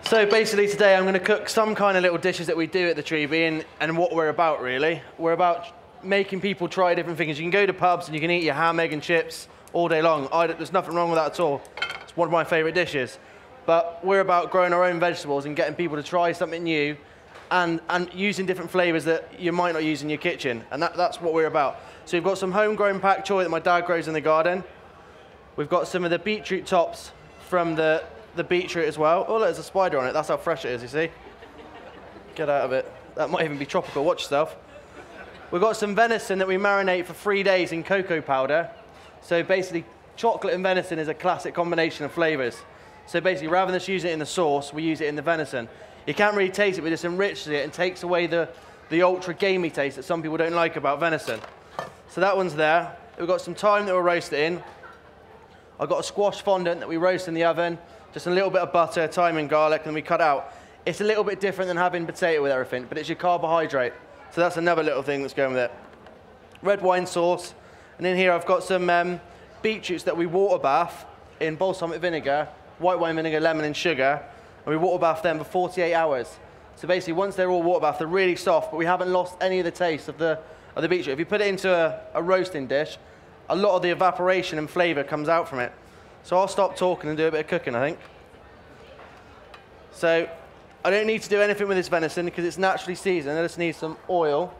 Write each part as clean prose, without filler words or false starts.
So basically today I'm going to cook some kind of little dishes that we do at the Treby and what we're about really. We're about making people try different things. You can go to pubs and you can eat your ham, egg and chips all day long. There's nothing wrong with that at all. It's one of my favourite dishes. But we're about growing our own vegetables and getting people to try something new and using different flavours that you might not use in your kitchen. And that's what we're about. So we've got some homegrown pak choy that my dad grows in the garden. We've got some of the beetroot tops from the beetroot as well. Oh, look, there's a spider on it. That's how fresh it is, you see. Get out of it. That might even be tropical. Watch yourself. We've got some venison that we marinate for 3 days in cocoa powder. So basically, chocolate and venison is a classic combination of flavours. So basically, rather than just using it in the sauce, we use it in the venison. You can't really taste it, but it just enriches it and takes away the ultra gamey taste that some people don't like about venison. So that one's there. We've got some thyme that we'll roast it in. I've got a squash fondant that we roast in the oven. Just a little bit of butter, thyme and garlic, and we cut out. It's a little bit different than having potato with everything, but it's your carbohydrate. So that's another little thing that's going with it. Red wine sauce. And in here I've got some beetroots that we water bath in balsamic vinegar, white wine vinegar, lemon and sugar. And we water bath them for 48 hours. So basically once they're all water bathed, they're really soft, but we haven't lost any of the taste of the beetroot. If you put it into a roasting dish, a lot of the evaporation and flavour comes out from it. So I'll stop talking and do a bit of cooking, I think. So I don't need to do anything with this venison because it's naturally seasoned. I just need some oil.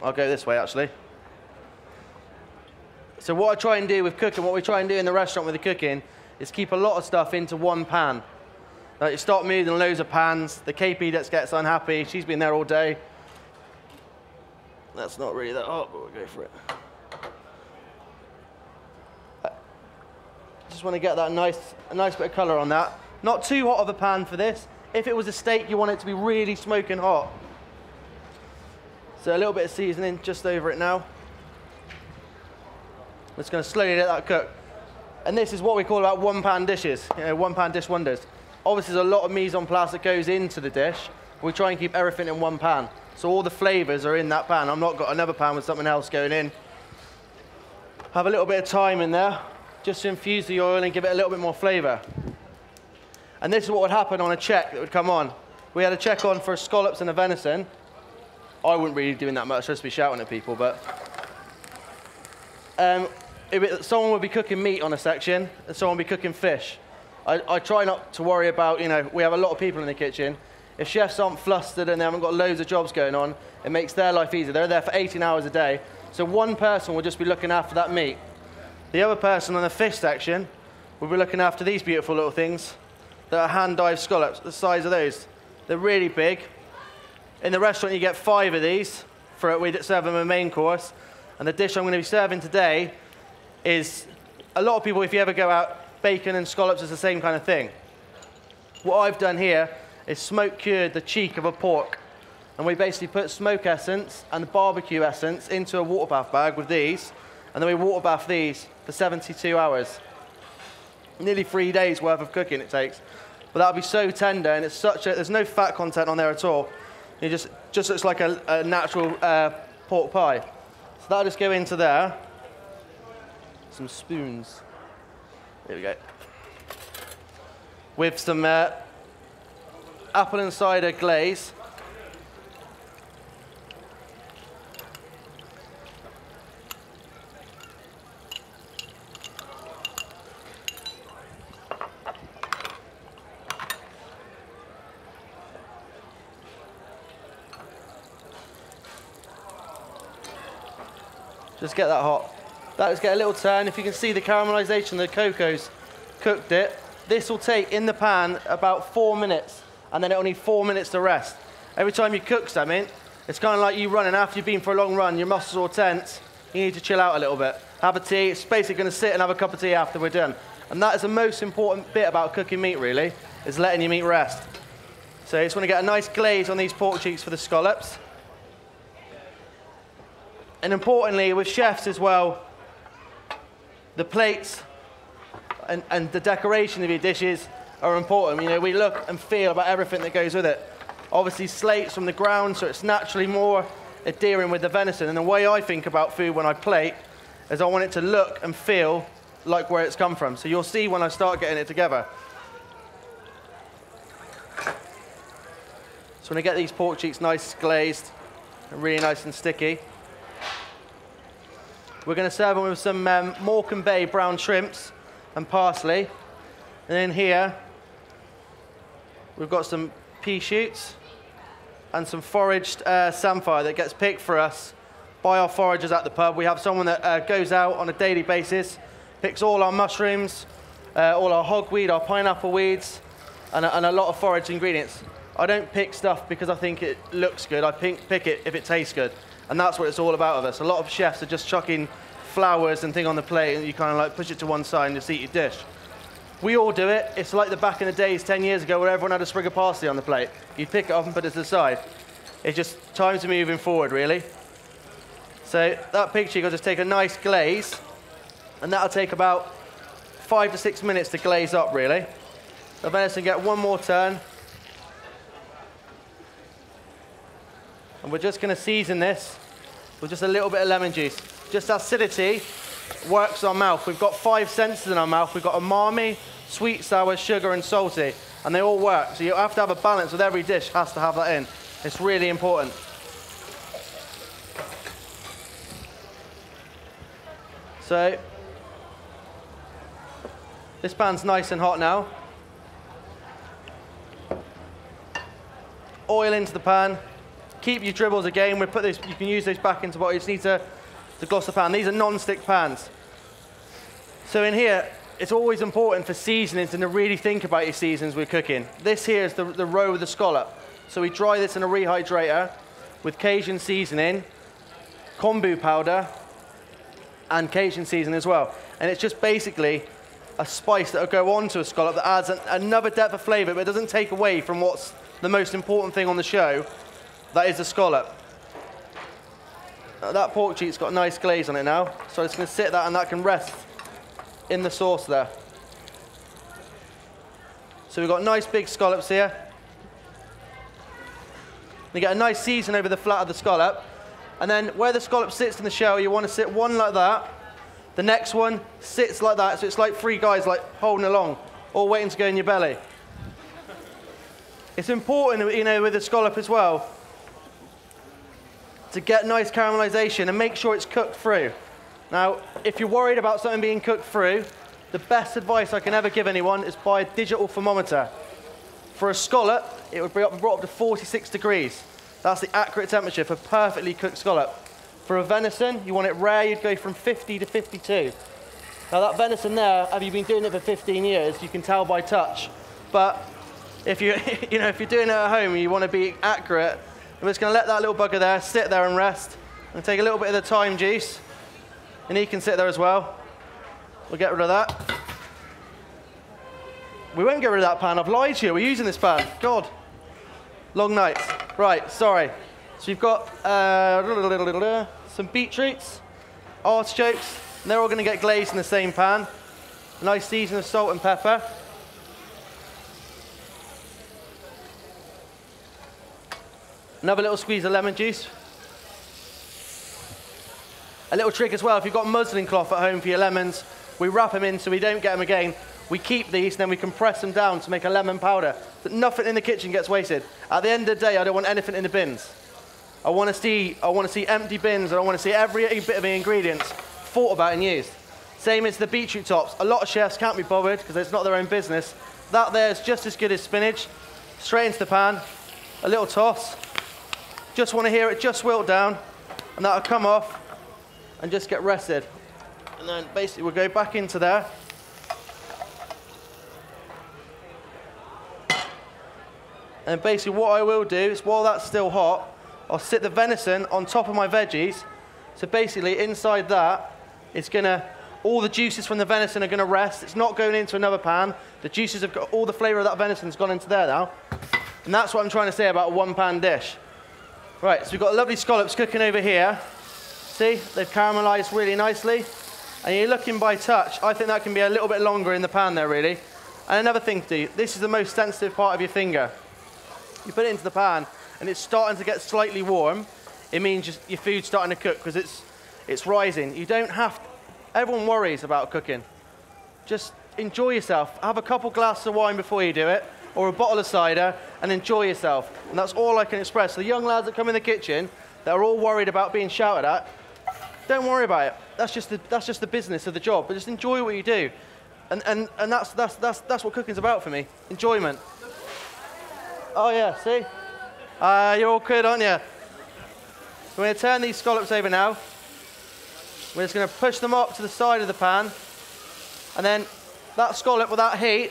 I'll go this way, actually. So what I try and do with cooking, what we try and do in the restaurant with the cooking, is keep a lot of stuff into one pan. Like you start moving loads of pans. The KP that gets unhappy. She's been there all day. That's not really that hot, but we'll go for it. Just want to get that a nice bit of colour on that. Not too hot of a pan for this. If it was a steak, you want it to be really smoking hot. So a little bit of seasoning just over it now. I'm just going to slowly let that cook. And this is what we call about one-pan dishes. You know, one-pan dish wonders. Obviously, there's a lot of mise en place that goes into the dish. We try and keep everything in one pan. So all the flavours are in that pan. I've not got another pan with something else going in. Have a little bit of thyme in there, just to infuse the oil and give it a little bit more flavour. And this is what would happen on a check that would come on. We had a check on for scallops and a venison. I wouldn't really be doing that much, just be shouting at people, but someone would be cooking meat on a section, and someone would be cooking fish. I try not to worry about, you know, we have a lot of people in the kitchen. If chefs aren't flustered and they haven't got loads of jobs going on, it makes their life easier. They're there for 18 hours a day. So one person will just be looking after that meat. The other person on the fish section will be looking after these beautiful little things that are hand-dyed scallops, the size of those. They're really big. In the restaurant, you get 5 of these. We serve them a main course. And the dish I'm going to be serving today is, a lot of people, if you ever go out, bacon and scallops is the same kind of thing. What I've done here is smoke cured the cheek of a pork. And we basically put smoke essence and barbecue essence into a water bath bag with these. And then we water bath these for 72 hours. Nearly 3 days worth of cooking it takes. But that'll be so tender, and it's there's no fat content on there at all. It just looks like a natural pork pie. So that'll just go into there. Some spoons. There we go. With some apple and cider glaze. Just get that hot. That just get a little turn. If you can see the caramelization, the cocoa's cooked it. This will take in the pan about 4 minutes, and then it'll need 4 minutes to rest. Every time you cook something, it's kind of like you running after you've been for a long run, your muscles are all tense, you need to chill out a little bit. Have a tea, it's basically going to sit and have a cup of tea after we're done. And that is the most important bit about cooking meat, really, is letting your meat rest. So you just want to get a nice glaze on these pork cheeks for the scallops. And importantly, with chefs as well, the plates and the decoration of your dishes are important. You know, we look and feel about everything that goes with it. Obviously, slates from the ground, so it's naturally more adhering with the venison. And the way I think about food when I plate, is I want it to look and feel like where it's come from. So you'll see when I start getting it together. So when I get these pork cheeks nice glazed and really nice and sticky, we're going to serve them with some Morecambe Bay brown shrimps and parsley. And then here, we've got some pea shoots and some foraged samphire that gets picked for us by our foragers at the pub. We have someone that goes out on a daily basis, picks all our mushrooms, all our hogweed, our pineapple weeds, and a lot of foraged ingredients. I don't pick stuff because I think it looks good. I pick it if it tastes good. And that's what it's all about with us. A lot of chefs are just chucking flowers and thing on the plate, and you kind of like push it to one side and just eat your dish. We all do it. It's like the back in the days 10 years ago where everyone had a sprig of parsley on the plate. You'd pick it up and put it to the side. It's just time to moving forward, really. So that pig cheek, I'll just take a nice glaze, and that'll take about 5 to 6 minutes to glaze up, really. The venison get one more turn. And we're just going to season this with just a little bit of lemon juice. Just acidity works our mouth. We've got 5 senses in our mouth. We've got umami, sweet, sour, sugar, and salty. And they all work. So you have to have a balance with every dish, has to have that in. It's really important. So, this pan's nice and hot now. Oil into the pan. Keep your dribbles again. We'll put this, you can use those back into what you just need to gloss the pan. These are non-stick pans. So in here, it's always important for seasonings and to really think about your seasonings we're cooking. This here is the roe with the scallop. So we dry this in a rehydrator with Cajun seasoning, kombu powder, and Cajun seasoning as well. And it's just basically a spice that will go onto a scallop that adds another depth of flavor, but it doesn't take away from what's the most important thing on the show. That is the scallop. Now that pork cheek's got a nice glaze on it now, so I'm just going to sit that and that can rest in the sauce there. So we've got nice big scallops here. You get a nice season over the flat of the scallop, and then where the scallop sits in the shell, you want to sit one like that. The next one sits like that, so it's like 3 guys like holding along, all waiting to go in your belly. It's important, you know, with the scallop as well, to get nice caramelization and make sure it's cooked through. Now, if you're worried about something being cooked through, the best advice I can ever give anyone is buy a digital thermometer. For a scallop, it would be brought up to 46 degrees. That's the accurate temperature for perfectly cooked scallop. For a venison, you want it rare, you'd go from 50 to 52. Now that venison there, have you been doing it for 15 years, you can tell by touch. But if you, if you're doing it at home and you want to be accurate, I'm just going to let that little bugger there sit there and rest. And take a little bit of the thyme juice. And he can sit there as well. We'll get rid of that. We won't get rid of that pan. I've lied to you. We're using this pan. God. Long nights. Right, sorry. So you've got some beetroots, artichokes, and they're all going to get glazed in the same pan. A nice season of salt and pepper. Another little squeeze of lemon juice. A little trick as well, if you've got muslin cloth at home for your lemons, we wrap them in so we don't get them again. We keep these and then we compress them down to make a lemon powder. So nothing in the kitchen gets wasted. At the end of the day, I don't want anything in the bins. I want to see empty bins, and I want to see every bit of the ingredients thought about and used. Same as the beetroot tops. A lot of chefs can't be bothered because it's not their own business. That there is just as good as spinach. Straight into the pan, a little toss. Just want to hear it just wilt down, and that'll come off and just get rested. And then basically we'll go back into there. And basically what I will do is while that's still hot, I'll sit the venison on top of my veggies. So basically inside that, it's gonna, all the juices from the venison are gonna rest. It's not going into another pan. The juices have got, all the flavor of that venison's gone into there now. And that's what I'm trying to say about a one-pan dish. Right, so we've got lovely scallops cooking over here. See, they've caramelized really nicely. And you're looking by touch, I think that can be a little bit longer in the pan there, really. And another thing to do, this is the most sensitive part of your finger. You put it into the pan, and it's starting to get slightly warm. It means just your food's starting to cook, because it's rising. You don't have Everyone worries about cooking. Just enjoy yourself. Have a couple glasses of wine before you do it, or a bottle of cider, and enjoy yourself. And that's all I can express. The young lads that come in the kitchen that are all worried about being shouted at, don't worry about it. That's just the business of the job. But just enjoy what you do. And that's what cooking's about for me. Enjoyment. Oh yeah, see? You're all good, aren't you? We're going to turn these scallops over now. We're just going to push them up to the side of the pan. And then that scallop with that heat,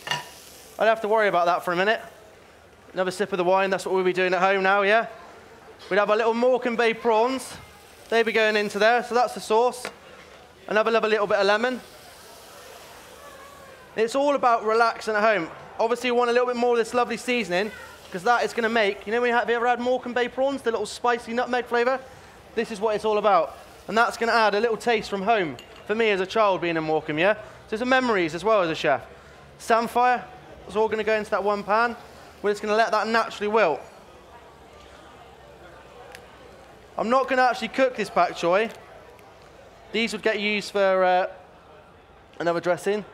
I don't have to worry about that for a minute. Another sip of the wine, that's what we'll be doing at home now, yeah? We'd have our little Morecambe Bay prawns. They'd be going into there, so that's the sauce. Another little bit of lemon. It's all about relaxing at home. Obviously, you want a little bit more of this lovely seasoning, because that is going to make, you know, have you ever had Morecambe Bay prawns, the little spicy nutmeg flavour? This is what it's all about. And that's going to add a little taste from home, for me as a child being in Morecambe, yeah? So it's memories as well as a chef. Samphire, it's all going to go into that one pan. We're just going to let that naturally wilt. I'm not going to actually cook this pak choy. These would get used for another dressing.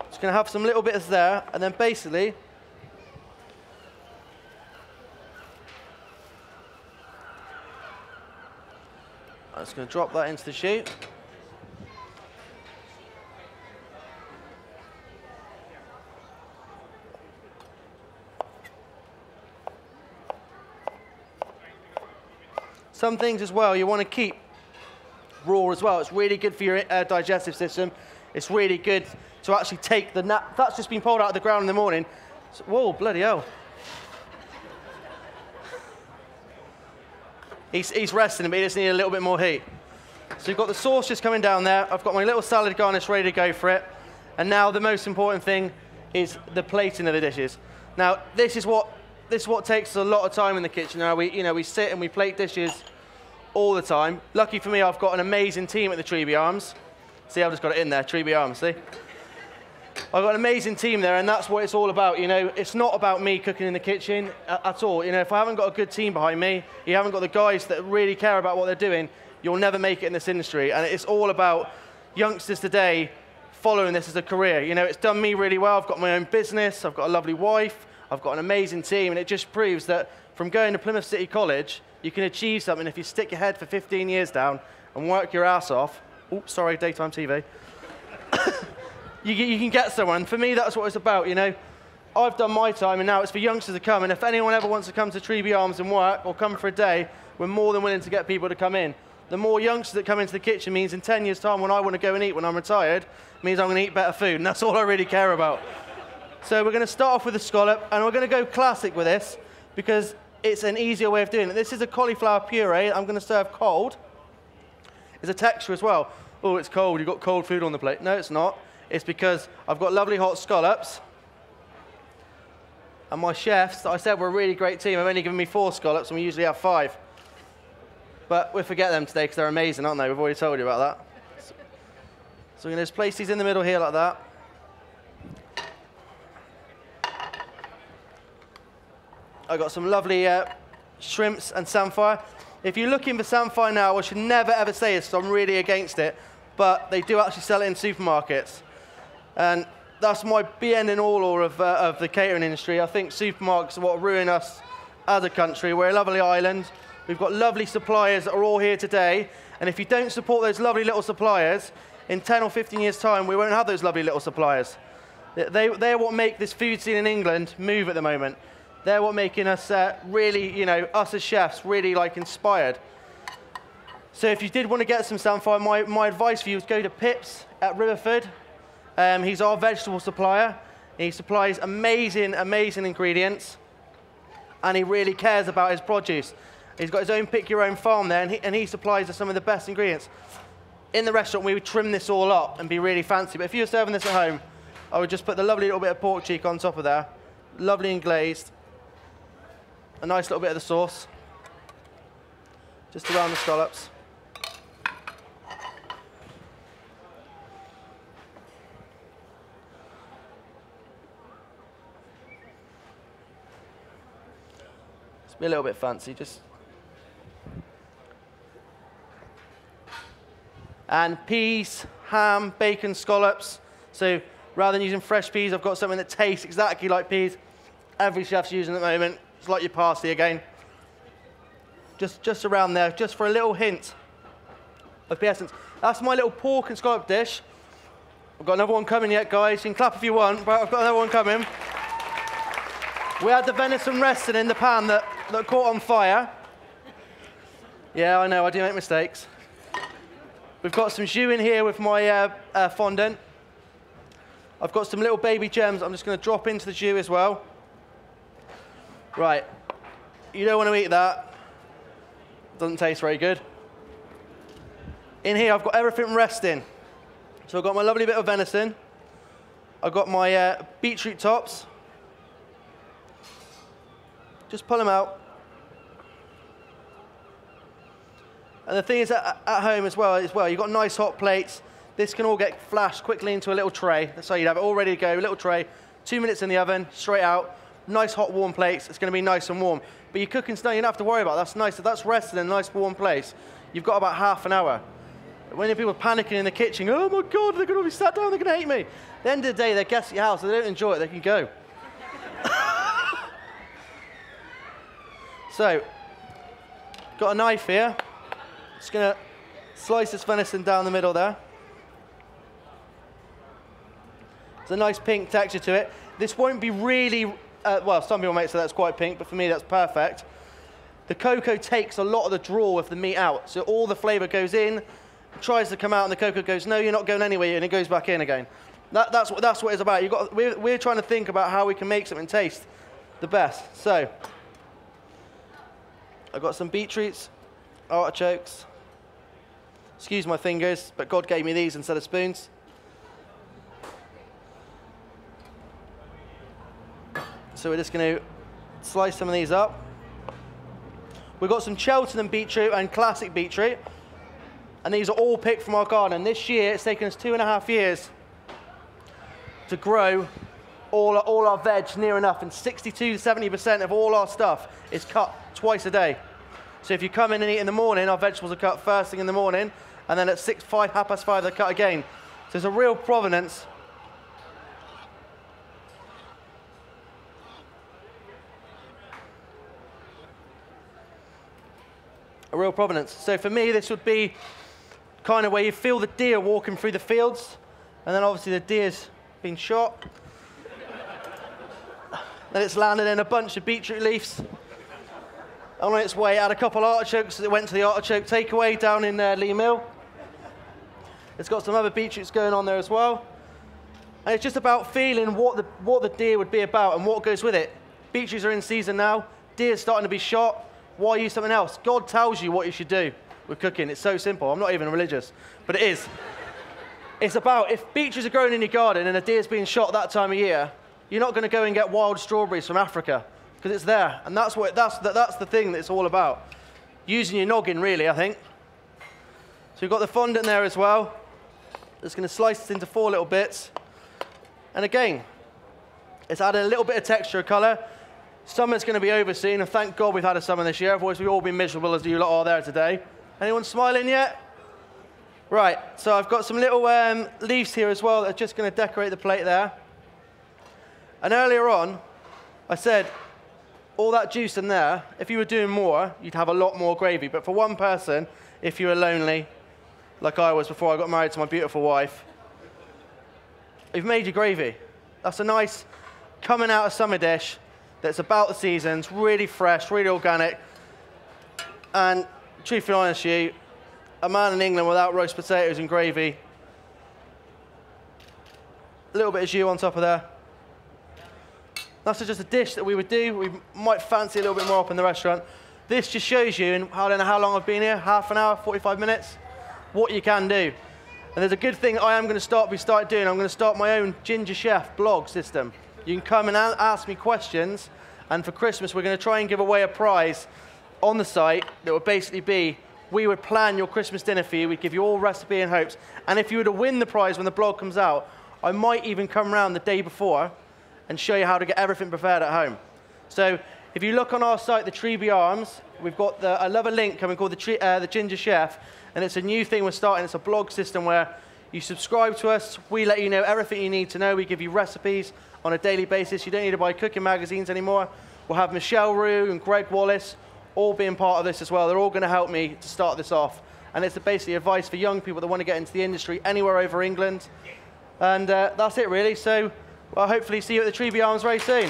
Just going to have some little bits there, and then basically I'm just going to drop that into the chute. Some things as well you want to keep raw as well. It's really good for your digestive system. It's really good to actually take the nap. That's just been pulled out of the ground in the morning. So, whoa, bloody hell. He's resting a bit, he just needs a little bit more heat. So you've got the sauce just coming down there. I've got my little salad garnish ready to go for it. And now the most important thing is the plating of the dishes. Now, this is what takes a lot of time in the kitchen. Now, we sit and we plate dishes all the time. Lucky for me, I've got an amazing team at the Treby Arms. See, I've just got it in there, Treby Arms, see? I've got an amazing team there, and that's what it's all about. You know, it's not about me cooking in the kitchen at all. You know, if I haven't got a good team behind me, you haven't got the guys that really care about what they're doing, you'll never make it in this industry. And it's all about youngsters today following this as a career. You know, it's done me really well. I've got my own business. I've got a lovely wife. I've got an amazing team, and it just proves that from going to Plymouth City College, you can achieve something if you stick your head for 15 years down and work your ass off. Oops, sorry, daytime TV. You can get someone. For me, that's what it's about, you know. I've done my time, and now it's for youngsters to come. And if anyone ever wants to come to Treby Arms and work or come for a day, we're more than willing to get people to come in. The more youngsters that come into the kitchen means in 10 years' time, when I want to go and eat when I'm retired, means I'm going to eat better food, and that's all I really care about. So we're going to start off with the scallop, and we're going to go classic with this because it's an easier way of doing it. This is a cauliflower puree I'm going to serve cold. It's a texture as well. Oh, it's cold. You've got cold food on the plate. No, it's not. It's because I've got lovely hot scallops. And my chefs, that I said were a really great team, have only given me 4 scallops, and we usually have 5. But we'll forget them today because they're amazing, aren't they? We've already told you about that. So we're going to just place these in the middle here like that. I've got some lovely shrimps and samphire. If you're looking for samphire now, I should never ever say this, so I'm really against it, but they do actually sell it in supermarkets. And that's my be-end and all of the catering industry. I think supermarkets are what ruin us as a country. We're a lovely island. We've got lovely suppliers that are all here today. And if you don't support those lovely little suppliers, in 10 or 15 years' time, we won't have those lovely little suppliers. They're what make this food scene in England move at the moment. They're what making us really, you know, us as chefs, really like inspired. So if you did want to get some samphire, my advice for you is go to Pips at Riverford. He's our vegetable supplier. He supplies amazing, amazing ingredients. And he really cares about his produce. He's got his own pick-your-own farm there, and he supplies us some of the best ingredients. In the restaurant, we would trim this all up and be really fancy. But if you were serving this at home, I would just put the lovely little bit of pork cheek on top of there. Lovely and glazed. A nice little bit of the sauce. Just around the scallops. Be a little bit fancy, just And peas, ham, bacon, scallops. So rather than using fresh peas, I've got something that tastes exactly like peas. Every chef's using it at the moment. It's like your parsley again. Just around there, just for a little hint of the essence. That's my little pork and scallop dish. I've got another one coming yet, guys. You can clap if you want, but I've got another one coming. We had the venison resting in the pan that caught on fire. Yeah, I know, I do make mistakes. We've got some jus in here with my fondant. I've got some little baby gems I'm just going to drop into the jus as well. Right, you don't want to eat that. Doesn't taste very good. In here, I've got everything resting. So I've got my lovely bit of venison. I've got my beetroot tops. Just pull them out. And the thing is, at home as well, you've got nice hot plates. This can all get flashed quickly into a little tray. So you'd have it all ready to go, a little tray, 2 minutes in the oven, straight out. Nice hot warm plates. It's going to be nice and warm. But your cooking stuff, you don't have to worry about. That's nice. If that's rested in a nice warm place, you've got about half an hour. When people are panicking in the kitchen, oh my God, they're going to be sat down, they're going to hate me. At the end of the day, they're guests at your house. If they don't enjoy it, they can go. So, got a knife here. Just going to slice this venison down the middle there. There's a nice pink texture to it. This won't be really, well, some people might say that's quite pink, but for me that's perfect. The cocoa takes a lot of the draw of the meat out, so all the flavour goes in, tries to come out, and the cocoa goes, no, you're not going anywhere, and it goes back in again. That's what it's about. We're trying to think about how we can make something taste the best. So, I've got some beetroots, artichokes. Excuse my fingers, but God gave me these instead of spoons. So we're just going to slice some of these up. We've got some Cheltenham beetroot and classic beetroot. And these are all picked from our garden. This year, it's taken us 2.5 years to grow all our veg near enough. And 62 to 70% of all our stuff is cut twice a day. So if you come in and eat in the morning, our vegetables are cut first thing in the morning. And then at 5:30, they're cut again. So there's a real provenance. A real provenance. So for me, this would be kind of where you feel the deer walking through the fields, and then obviously the deer's been shot. Then it's landed in a bunch of beetroot leaves. On its way, had a couple of artichokes that went to the artichoke takeaway down in Lee Mill. It's got some other beetroots going on there as well. And it's just about feeling what the deer would be about and what goes with it. Beetroots are in season now. Deer's starting to be shot. Why use something else? God tells you what you should do with cooking. It's so simple. I'm not even religious, but it is. It's about, if beetroots are growing in your garden and a deer's being shot that time of year, you're not going to go and get wild strawberries from Africa, because it's there. And that's the thing that it's all about. Using your noggin, really, I think. So we've got the fondant there as well. Just going to slice this into 4 little bits. And again, it's added a little bit of texture, of colour. Summer's going to be over soon, and thank God we've had a summer this year, otherwise we've all been miserable as you lot are there today. Anyone smiling yet? Right, so I've got some little leaves here as well that are just going to decorate the plate there. And earlier on, I said, all that juice in there, if you were doing more, you'd have a lot more gravy. But for one person, if you were lonely, like I was before I got married to my beautiful wife, you've made your gravy. That's a nice coming out of summer dish that's about the seasons, really fresh, really organic. And truthfully honest with you, a man in England without roast potatoes and gravy, a little bit of jus on top of there. That's just a dish that we would do. We might fancy a little bit more up in the restaurant. This just shows you, and I don't know how long I've been here, half an hour, 45 minutes, what you can do. And there's a good thing I am going to start doing. I'm going to start my own Ginger Chef blog system. You can come and ask me questions, and for Christmas we're going to try and give away a prize on the site that would basically be, we would plan your Christmas dinner for you, we'd give you all recipe and hopes, and if you were to win the prize when the blog comes out, I might even come around the day before and show you how to get everything prepared at home. So if you look on our site, the Treby Arms, we've got I love a link coming called the Ginger Chef, and it's a new thing we're starting. It's a blog system where you subscribe to us, we let you know everything you need to know, we give you recipes on a daily basis. You don't need to buy cooking magazines anymore. We'll have Michelle Roux and Greg Wallace all being part of this as well. They're all going to help me to start this off. And it's basically advice for young people that want to get into the industry anywhere over England. And that's it really. So I'll hopefully see you at the Treby Arms very soon.